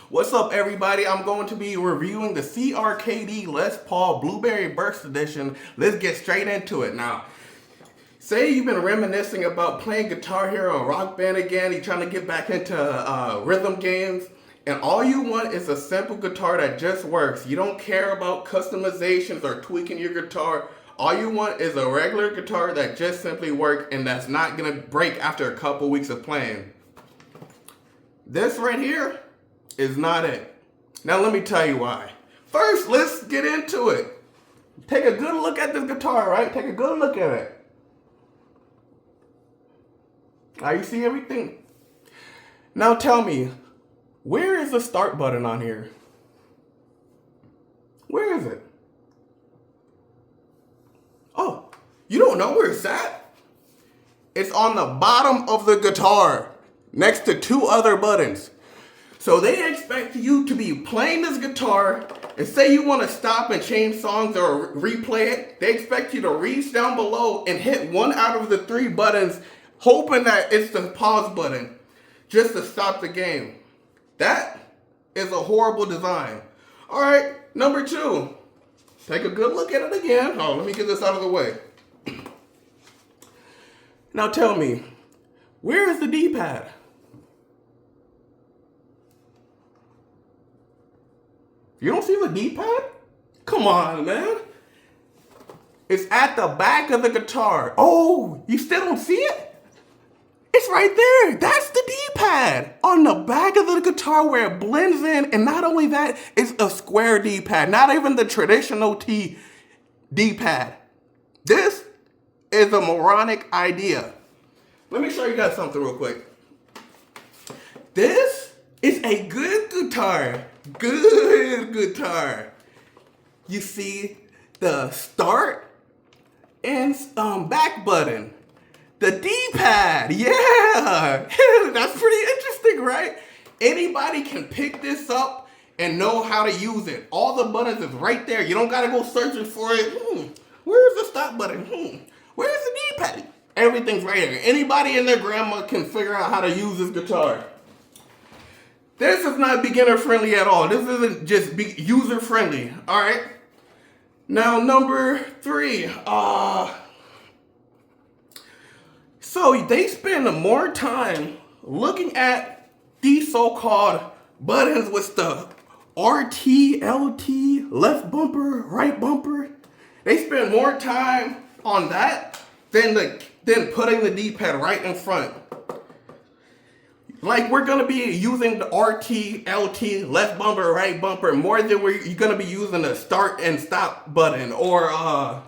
What's up, everybody? I'm going to be reviewing the CRKD Les Paul Blueberry Burst Edition. Let's get straight into it. Now, say you've been reminiscing about playing Guitar Hero and Rock Band again. You're trying to get back into rhythm games. And all you want is a simple guitar that just works. You don't care about customizations or tweaking your guitar. All you want is a regular guitar that just simply works and that's not going to break after a couple weeks of playing. This right here is not it. Now let me tell you why. First, let's get into it. Take a good look at this guitar, right? Take a good look at it. Now you see everything? Now tell me, where is the start button on here? Where is it? Oh, you don't know where it's at? It's on the bottom of the guitar, next to two other buttons. So they expect you to be playing this guitar, and say you want to stop and change songs or replay it, they expect you to reach down below and hit one out of the three buttons, hoping that it's the pause button, just to stop the game. That is a horrible design. All right, number two. Take a good look at it again. Oh, let me get this out of the way. Now tell me, where is the D-pad? You don't see the D-pad? Come on, man. It's at the back of the guitar. Oh, you still don't see it? It's right there. That's the D-pad on the back of the guitar where it blends in. And not only that, it's a square D-pad, not even the traditional D-pad. This is a moronic idea. Let me show you guys something real quick. This is a good guitar. Good guitar. You see the start and back button. The D-pad, yeah, that's pretty interesting, right? Anybody can pick this up and know how to use it. All the buttons is right there. You don't gotta go searching for it. Where's the stop button? Where's the D-pad? Everything's right there. Anybody and their grandma can figure out how to use this guitar. This is not beginner friendly at all. This isn't just user friendly, all right? Now, number three, so they spend more time looking at these so-called buttons with the RT, LT, left bumper, right bumper. They spend more time on that than putting the D-pad right in front. Like, we're gonna be using the RT, LT, left bumper, right bumper more than you're gonna be using the start and stop button, or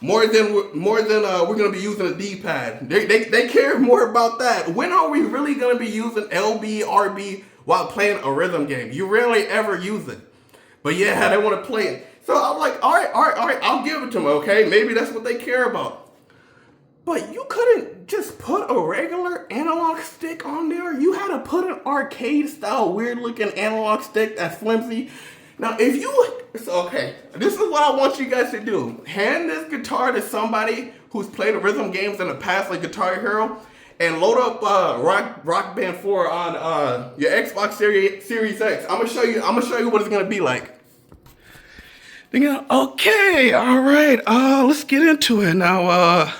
more than we're gonna be using a D-pad. They care more about that. When are we really gonna be using LB, RB while playing a rhythm game? You rarely ever use it. But yeah, they want to play it. So I'm like, all right, I'll give it to them, okay? Maybe that's what they care about. But you couldn't just put a regular analog stick on there. You had to put an arcade-style, weird-looking analog stick that's flimsy. Now, okay, this is what I want you guys to do. Hand this guitar to somebody who's played rhythm games in the past, like Guitar Hero, and load up Rock Band 4 on your Xbox Series X. I'm gonna show you what it's gonna be like. Okay, all right, let's get into it now.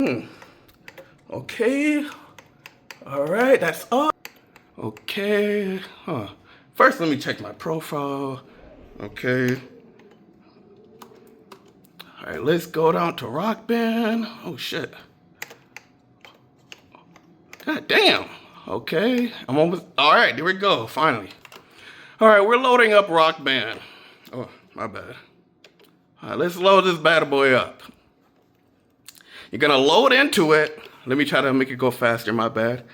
Okay, all right, that's up. Okay, First, let me check my profile. Okay. All right, let's go down to Rock Band. Oh, shit. God damn. Okay, I'm almost, all right, here we go, finally. All right, we're loading up Rock Band. Oh, my bad. All right, let's load this bad boy up. You're gonna load into it. Let me try to make it go faster, my bad.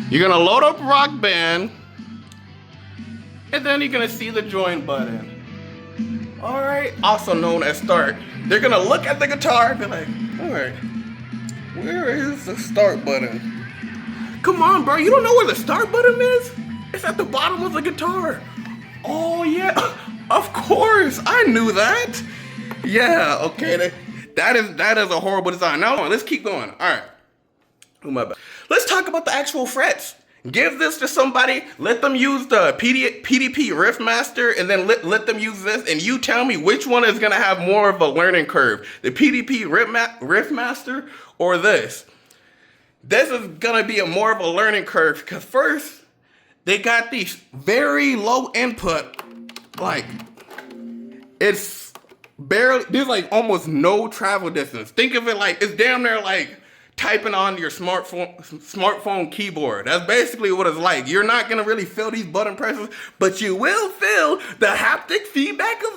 You're gonna load up Rock Band, and then you're gonna see the join button. All right, also known as start. They're gonna look at the guitar and be like, all right, where is the start button? Come on, bro, you don't know where the start button is? It's at the bottom of the guitar. Oh yeah, of course, I knew that. Yeah, okay, that is a horrible design. Now let's keep going. All right. Oh, my bad. Let's talk about the actual frets. Give this to somebody, let them use the PDP Riffmaster, and then let them use this, and you tell me which one is going to have more of a learning curve, the PDP Riffmaster or this. This is going to be more of a learning curve, because first, they got these very low input, like, it's barely, there's like almost no travel distance. Think of it like, it's damn near like typing on your smartphone keyboard. That's basically what it's like. You're not gonna really feel these button presses, but you will feel the haptic feedback of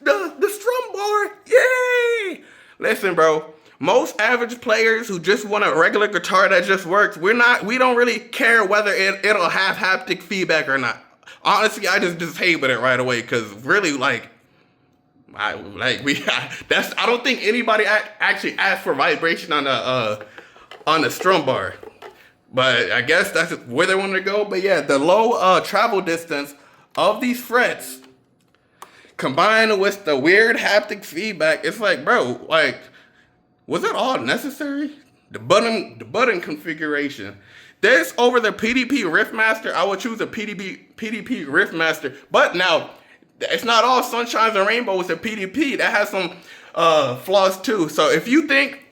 the strum bar. Yay! Listen, bro. Most average players who just want a regular guitar that just works, we don't really care whether it'll have haptic feedback or not. Honestly, I just disable it right away, because really, I don't think anybody actually asked for vibration on the strum bar, but I guess that's where they want to go. But yeah, the low travel distance of these frets combined with the weird haptic feedback, it's like, bro, like, was it all necessary? The button configuration. This over the PDP Riffmaster, I would choose a PDP Riffmaster, but now, it's not all sunshines and rainbows with PDP. That has some flaws too. So if you think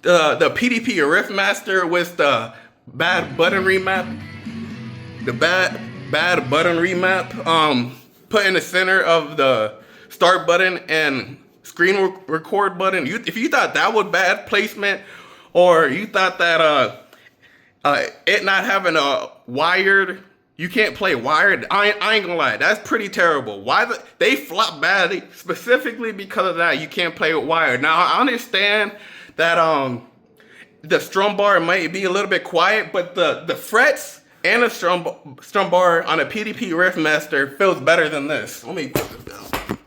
the PDP Riffmaster with the bad button remap, put in the center of the start button and screen record button, if you thought that was bad placement, or you thought that it not having a wired, you can't play wired, I ain't gonna lie, that's pretty terrible. They flop badly specifically because of that. You can't play with wired. Now I understand that the strum bar might be a little bit quiet, but the frets and the strum bar on a PDP Riffmaster feels better than this. Let me put this down.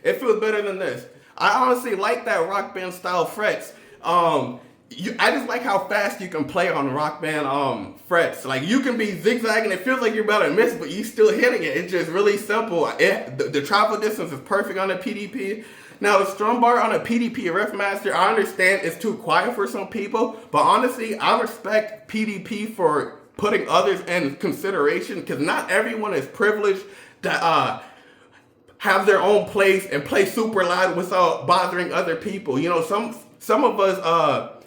It feels better than this. I honestly like that Rock Band style frets. I just like how fast you can play on Rock Band frets. Like, you can be zigzagging, it feels like you're about to miss, but you still hitting it. It's just really simple. The travel distance is perfect on the PDP. Now, the strum bar on a PDP Riffmaster, I understand it's too quiet for some people, but honestly, I respect PDP for putting others in consideration, because not everyone is privileged to have their own place and play super loud without bothering other people. You know, some of us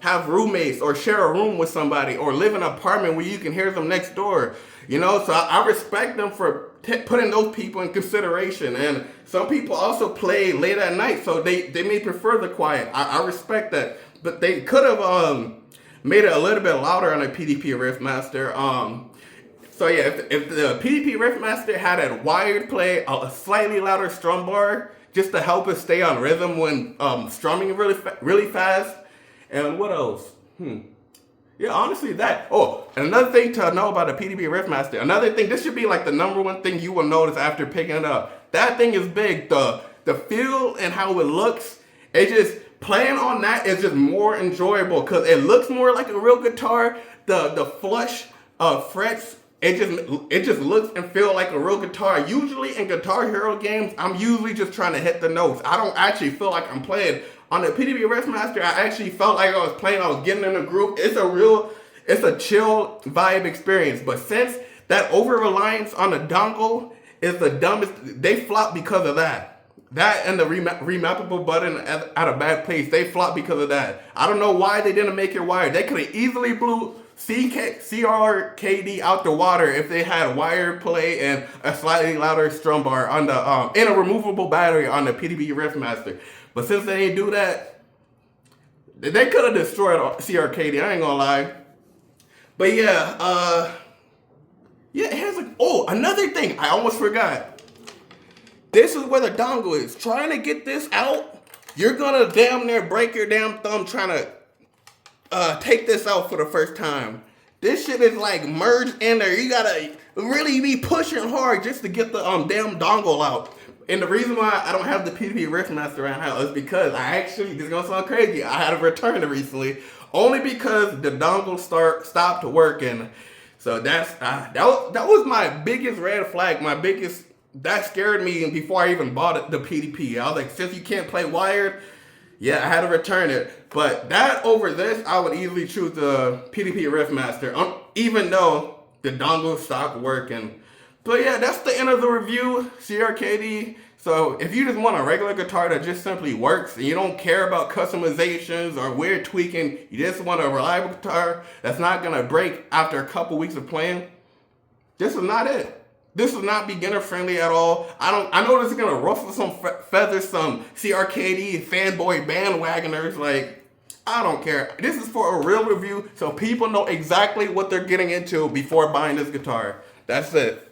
have roommates or share a room with somebody or live in an apartment where you can hear them next door. You know, so I respect them for putting those people in consideration. And some people also play late at night, so they may prefer the quiet. I respect that. But they could have made it a little bit louder on a PDP Riffmaster. So yeah, if the PDP Riffmaster had a wired play, a slightly louder strum bar, just to help us stay on rhythm when strumming really fast. And what else? Yeah, honestly, that. Oh, and another thing to know about a PDP Riffmaster. Another thing, this should be like the #1 thing you will notice after picking it up. That thing is big. The feel and how it looks, it just, playing on that is just more enjoyable, because it looks more like a real guitar. The flush frets, it just looks and feels like a real guitar. Usually in Guitar Hero games, I'm usually just trying to hit the notes. I don't actually feel like I'm playing. On the PDP Riffmaster, I actually felt like I was playing, I was getting in a group. It's a chill vibe experience. But since that over-reliance on the dongle is the dumbest, they flop because of that. That and the remappable button at a bad place, they flop because of that. I don't know why they didn't make it wired. They could have easily blew CRKD out the water if they had wired play and a slightly louder strum bar on the and a removable battery on the PDP Riffmaster. But since they didn't do that, they could have destroyed CRKD, I ain't gonna lie. But yeah, it has another thing, I almost forgot. This is where the dongle is. Trying to get this out, you're gonna damn near break your damn thumb trying to take this out for the first time. This shit is like merged in there. You gotta really be pushing hard just to get the damn dongle out. And the reason why I don't have the PDP Riffmaster right now is because this is gonna sound crazy, I had to return it recently, only because the dongle stopped working. So that was my biggest red flag, that scared me before I even bought the PDP. I was like, since you can't play wired, Yeah, I had to return it. But that over this, I would easily choose the PDP Riffmaster, even though the dongle stopped working. But yeah, that's the end of the review, CRKD. So if you just want a regular guitar that just simply works and you don't care about customizations or weird tweaking, you just want a reliable guitar that's not gonna break after a couple weeks of playing, this is not it. This is not beginner friendly at all. I know this is gonna ruffle some feathers, some CRKD fanboy bandwagoners. Like, I don't care. This is for a real review, so people know exactly what they're getting into before buying this guitar. That's it.